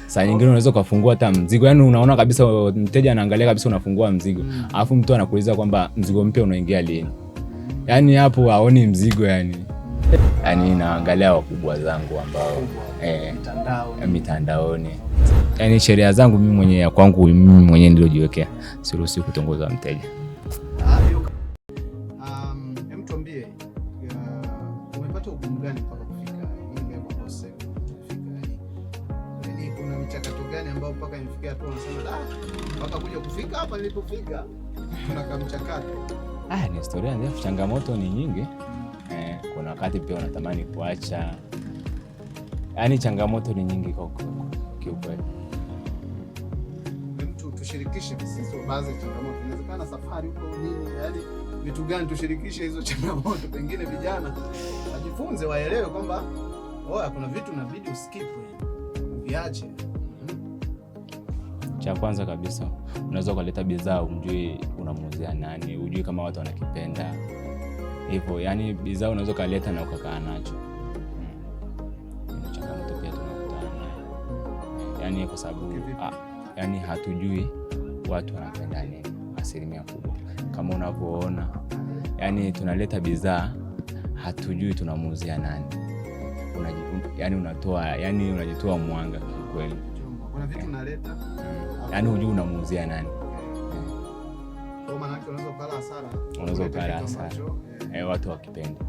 Saa nyingine unaweza kufungua hata mzigo, yani unaona kabisa mteja anaangalia kabisa unafungua mzigo, alafu mtu anakuuliza kwamba mzigo mpya unaingia lini. Yani hapo haoni mzigo yani. Yani naangalia wakubwa zangu ambao mitandaoni. Yani sheria zangu mimi mwenyewe ya kwangu mimi mwenyewe ndio jiwekea. Siruhusi kutongoza mteja. Tuambie, umepata ugumu gani mpaka kufika hii level kwa sasa? Yaani kuna michakato gani ambayo mpaka imefikia tu unasema mpaka kuja kufika hapa nilipofika? Kuna kama mchakato. Ni historia ndefu, changamoto ni nyingi. Kuna wakati pia unatamani kuacha. Yaani changamoto ni nyingi kwa kiukweli. Mtu tushirikishe sisi baadhi ya changamoto. Inawezekana safari huko nini, yaani vitu gani tushirikishe hizo changamoto, pengine vijana wajifunze, waelewe kwamba kuna vitu inabidi uskip, viache. Cha kwanza kabisa, unaweza kuleta bidhaa unjui unamuuzia nani, unjui kama watu wanakipenda. Hivyo yani bidhaa unaweza kuleta na ukakaa nacho. Changamoto pia tunakutana nayo. Yani kwa sababu yani hatujui watu wanapenda nini asilimia kubwa. Kama unavyoona, yani tunaleta bidhaa hatujui tunamuuzia nani. Yani unajitoa mwanga kweli. Kuna vitu unaleta yani hujui unamuuzia nani. Kwa maana yake unaweza kula hasara. Unaweza kula hasara. Watu wakipenda.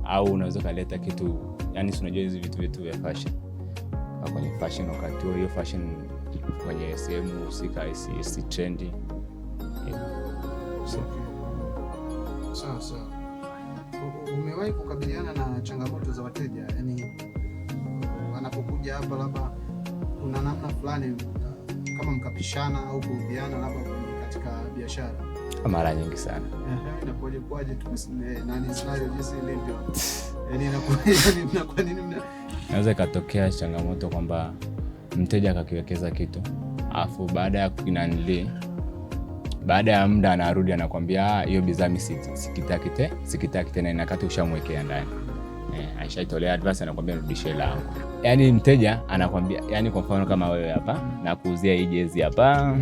Au unaweza kuleta kitu, yani unajua hizi vitu vya fashion. Kwenye fashion wakati hiyo fashion kwenye sehemu husika isi trendy. Sawa. Umewahi kukabiliana na changamoto za wateja? Yani wanapokuja hapa labda kuna namna fulani kama mkapishana au kuudhiana labda katika biashara? Mara nyingi sana. Inakuwaje tu nani scenario jinsi ilivyo? Yani inakuwa nini? Naweza ikatokea changamoto kwamba mteja akakiwekeza kitu, afu baada ya muda anarudi anakuambia hiyo bidhaa mimi sikitaki tena, inakati ushamwekea ndani. Aishaitolea advance anakuambia rudishe hela yangu. Yani mteja anakuambia, yani kwa mfano kama wewe hapa na kuuzia hii jezi hapa,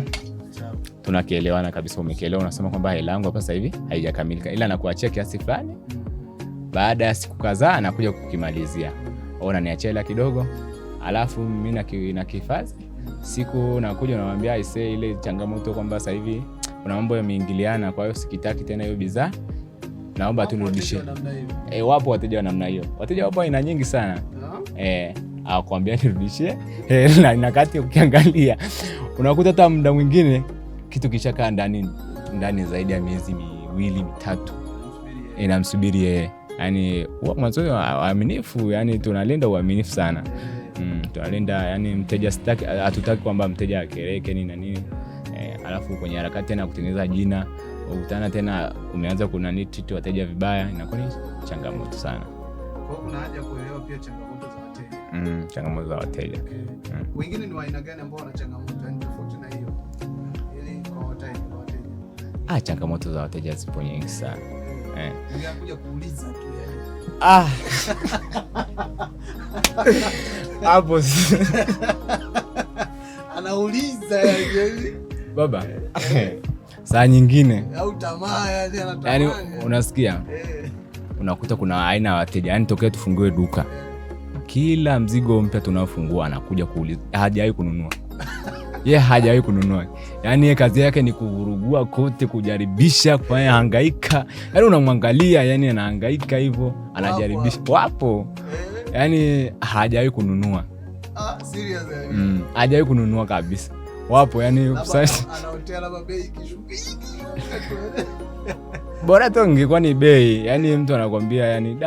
tunakielewana kabisa, umekielewa, unasema kwamba hela yangu hapa sasa hivi haijakamilika, ila nakuachia kiasi fulani. Baada ya siku kadhaa anakuja kukimalizia. Niachie hela kidogo, alafu mimi nakihifadhi. Siku nakuja namwambia ile changamoto kwamba sasa hivi kuna mambo yameingiliana, kwa hiyo sikitaki tena hiyo bidhaa, naomba tu nirudishe. Wapo wateja wa namna hiyo. Wateja wapo aina nyingi sana. Akwambia nirudishie hela, na kati ukiangalia unakuta hata muda mwingine kitu kishakaa ndani zaidi ya miezi 2-3 inamsubiri yeye. Yani mwanzo waaminifu, yani tunalinda uaminifu sana. Tunalinda yani mteja, hatutaki kwamba mteja akereke nini na nini. Alafu kwenye harakati tena kutengeneza jina, ukutana tena umeanza treat wateja vibaya, inakuwa ni changamoto sana. Kwa kuna haja kuelewa pia changamoto za wateja. Changamoto za wateja. Wengine ni wa aina gani ambao wana changamoto tofauti na hiyo? Ili kwa wateja. Changamoto za wateja zipo nyingi sana. Ningekuja kuuliza tu hapo anauliza yani baba. Saa nyingine au tamaa yani unasikia unakuta kuna aina ya wateja, yani tokea tufungue duka, kila mzigo mpya tunaofungua anakuja kuuliza, hajawahi kununua. Hajawahi kununua. Yani yeye kazi yake ni kuvurugua kote, kujaribisha, kufanya hangaika. Yani unamwangalia, yani anahangaika hivyo, anajaribisha. Wapo. Yani hajawahi kununua. Serious yani. Hajawahi kununua kabisa. Wapo yani sasa anaotea labda bei kishuka. Bora tu ingekuwa ni bei. Yani mtu anakuambia yani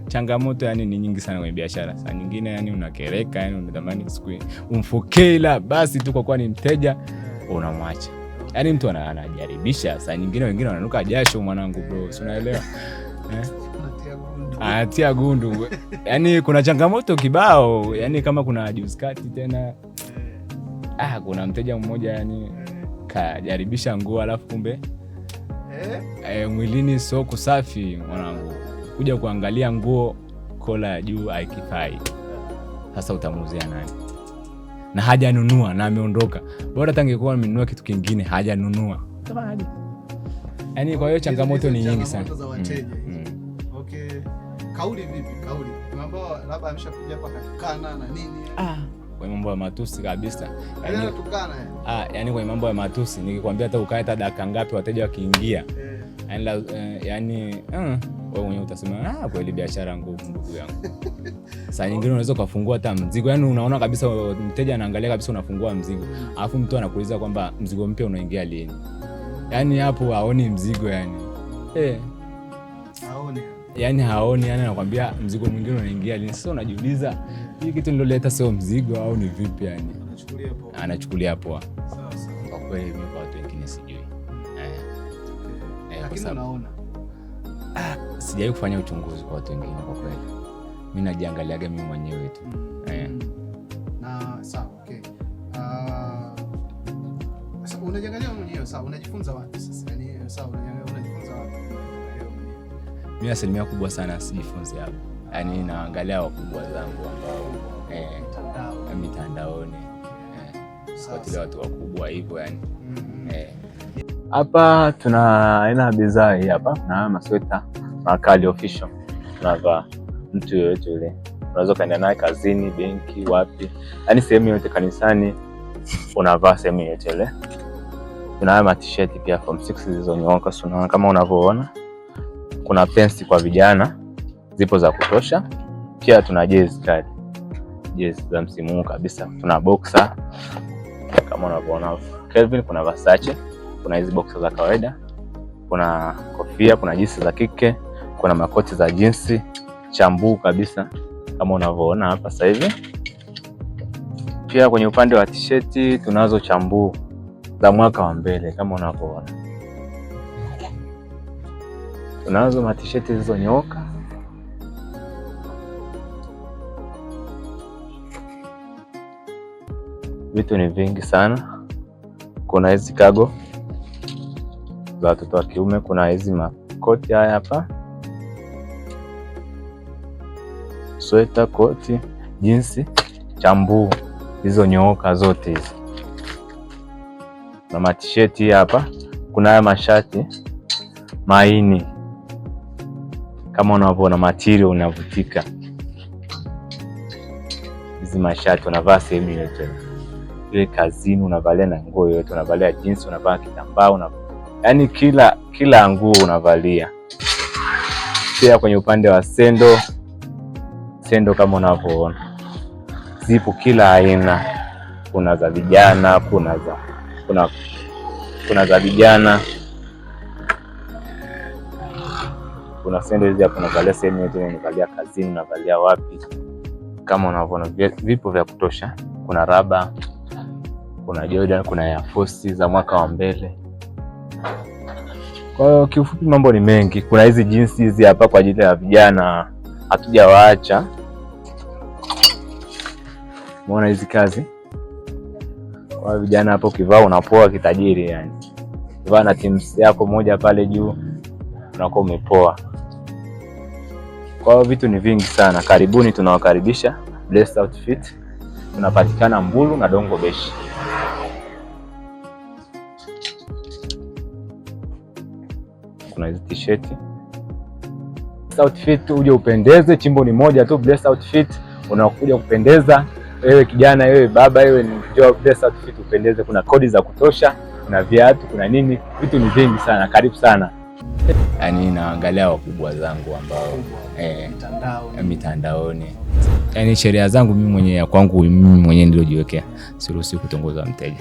changamoto yani ni nyingi sana kwenye biashara. Saa nyingine yani unakereka, yani unatamani siku umfokela basi tu kwa kuwa ni mteja unamwacha. Yani mtu anajaribisha, saa nyingine wengine wananuka jasho mwanangu bro, si unaelewa? Anatia gundu. Yani kuna changamoto kibao, yani kama kuna juice kati tena. Kuna mteja mmoja yani kajaribisha nguo alafu kumbe mwilini sio kusafi mwanangu. Kuja kuangalia nguo kola ya juu haikifai. Sasa utamuuzia nani? Na hajanunua na ameondoka. Bora tangekuwa amenunua kitu kingine, hajanunua. Yaani kwa hiyo changamoto ni nyingi sana. Okay. Kauli vipi? Kauli. Mambo labda ameshakuja hapa katukana na nini? Kwa mambo ya matusi kabisa. Yaani tukana. Yaani kwa mambo ya matusi nikikwambia hata ukae hata dakika ngapi wateja wakiingia. Yaani wewe mwenyewe utasema kweli biashara ngumu ndugu yangu. Saa nyingine unaweza kufungua hata mzigo. Yaani unaona kabisa mteja anaangalia kabisa unafungua mzigo. Alafu mtu anakuuliza kwamba mzigo mpya unaingia lini. Yaani hapo haoni mzigo yani. Haoni. Yaani haoni, yani anakuambia mzigo mwingine unaingia lini. Sasa unajiuliza hii kitu niloleta sio mzigo au ni vipi yani? Anachukulia poa. Sawa sawa. Kwa kweli mimi kwa watu wengine sijui. Lakini unaona. Sijawahi kufanya uchunguzi kwa watu wengine kwa kweli. Mimi najiangaliaga mimi mwenyewe tu. Na sawa, okay. Sasa unajiangalia mwenyewe, sawa, unajifunza wapi sasa? Yaani sawa, unajifunza wapi? Mimi asilimia kubwa sana sijifunzi hapo. Yaani naangalia wakubwa zangu ambao mitandaoni. Fuatilia watu wakubwa hivyo yani. Hapa tuna aina bidhaa hii hapa na masweta makali official. Tunavaa mtu yoyote yule. Unaweza kaenda naye kazini, benki, wapi. Yaani sehemu yote, kanisani unavaa sehemu yote ile. Tuna ma t-shirt pia form 6 zilizonyooka sana kama unavyoona. Kuna pensi kwa vijana zipo za kutosha. Pia tuna jezi kali. Jezi za msimu huu kabisa. Tuna boxer kama unavyoona. Kelvin, kuna Versace, kuna hizi boxer za kawaida. Kuna kofia, kuna jinsi za kike, kuna makoti za jinsi chambu kabisa kama unavyoona hapa sasa hivi. Pia kwenye upande wa t-shirt tunazo chambu za mwaka wa mbele kama unavyoona. Tunazo ma t-shirt zilizonyooka. Vitu ni vingi sana. Kuna hizi cargo za watoto wa kiume, kuna hizi makoti haya hapa. Sweta, koti, jinsi, chambu zilizonyooka zote hizi. Na t-shirt hapa, kuna haya mashati maini kama unavyoona, material unavutika. Hizi mashati unavaa sehemu yote. Ile kazini unavalia na nguo yote, unavalia jeans, unavaa kitambaa, yaani kila nguo unavalia. Pia kwenye upande wa sendo kama unavyoona. Zipo kila aina. Kuna za vijana, kuna za vijana. Kuna sendo hizi hapo unavalia sehemu yote, unavalia kazini, unavalia wapi. Kama unavyoona vipo vya kutosha. Kuna raba, kuna Jordan, kuna Air Force za mwaka wa mbele. Kwa hiyo kiufupi mambo ni mengi. Kuna hizi jeans hizi hapa kwa ajili ya vijana, hatujawaacha. Umeona hizi kazi? Kwa vijana hapo ukivaa unapoa kitajiri yani. Ukivaa na teams yako moja pale juu unakuwa umepoa. Kwa hiyo vitu ni vingi sana. Karibuni, tunawakaribisha Blessed Outfit. Tunapatikana Mbulu na Dongo Beshi. Kuna hizi t-shirt. Blessed Outfit, uje upendeze. Chimbo ni moja tu, Blessed Outfit. Unakuja kupendeza. Wewe kijana, wewe baba, wewe ni njoo Blessed Outfit upendeze. Kuna kodi za kutosha, kuna viatu, kuna nini. Vitu ni vingi sana. Karibu sana. Yaani naangalia wakubwa zangu ambao mitandaoni. Yaani sheria zangu mimi mwenyewe, ya kwangu mimi mwenyewe ndio jiwekea. Siruhusi kutongoza mteja.